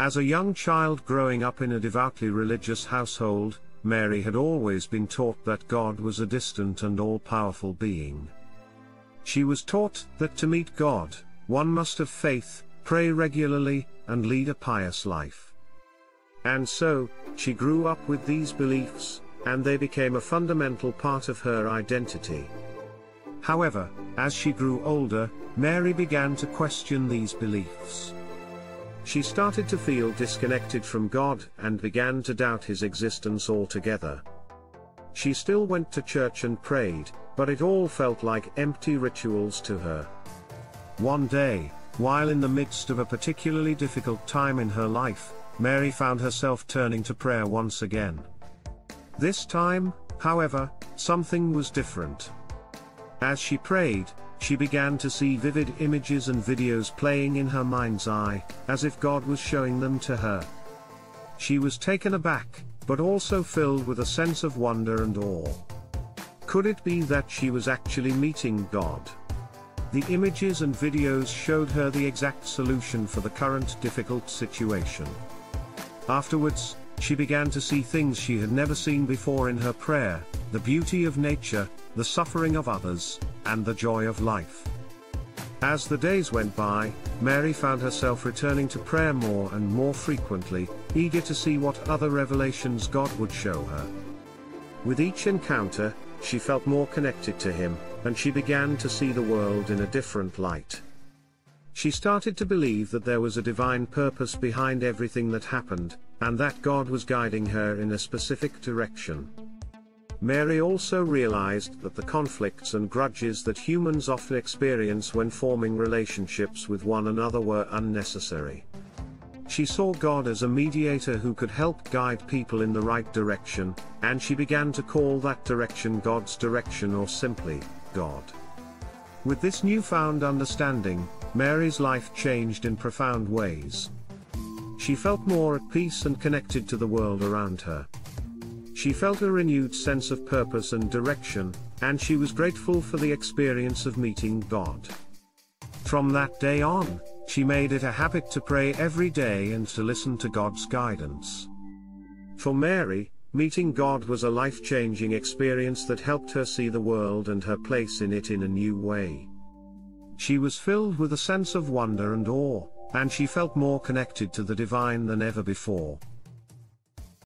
As a young child growing up in a devoutly religious household, Mary had always been taught that God was a distant and all-powerful being. She was taught that to meet God, one must have faith, pray regularly, and lead a pious life. And so, she grew up with these beliefs, and they became a fundamental part of her identity. However, as she grew older, Mary began to question these beliefs. She started to feel disconnected from God and began to doubt his existence altogether. She still went to church and prayed, but it all felt like empty rituals to her. One day, while in the midst of a particularly difficult time in her life, Mary found herself turning to prayer once again. This time, however, something was different. As she prayed, she began to see vivid images and videos playing in her mind's eye, as if God was showing them to her. She was taken aback, but also filled with a sense of wonder and awe. Could it be that she was actually meeting God? The images and videos showed her the exact solution for the current difficult situation. Afterwards, she began to see things she had never seen before in her prayer: the beauty of nature, the suffering of others, and the joy of life. As the days went by, Mary found herself returning to prayer more and more frequently, eager to see what other revelations God would show her. With each encounter, she felt more connected to him, and she began to see the world in a different light. She started to believe that there was a divine purpose behind everything that happened, and that God was guiding her in a specific direction. Mary also realized that the conflicts and grudges that humans often experience when forming relationships with one another were unnecessary. She saw God as a mediator who could help guide people in the right direction, and she began to call that direction God's direction, or simply, God. With this newfound understanding, Mary's life changed in profound ways. She felt more at peace and connected to the world around her. She felt a renewed sense of purpose and direction, and she was grateful for the experience of meeting God. From that day on, she made it a habit to pray every day and to listen to God's guidance. For Mary, meeting God was a life-changing experience that helped her see the world and her place in it in a new way. She was filled with a sense of wonder and awe, and she felt more connected to the divine than ever before.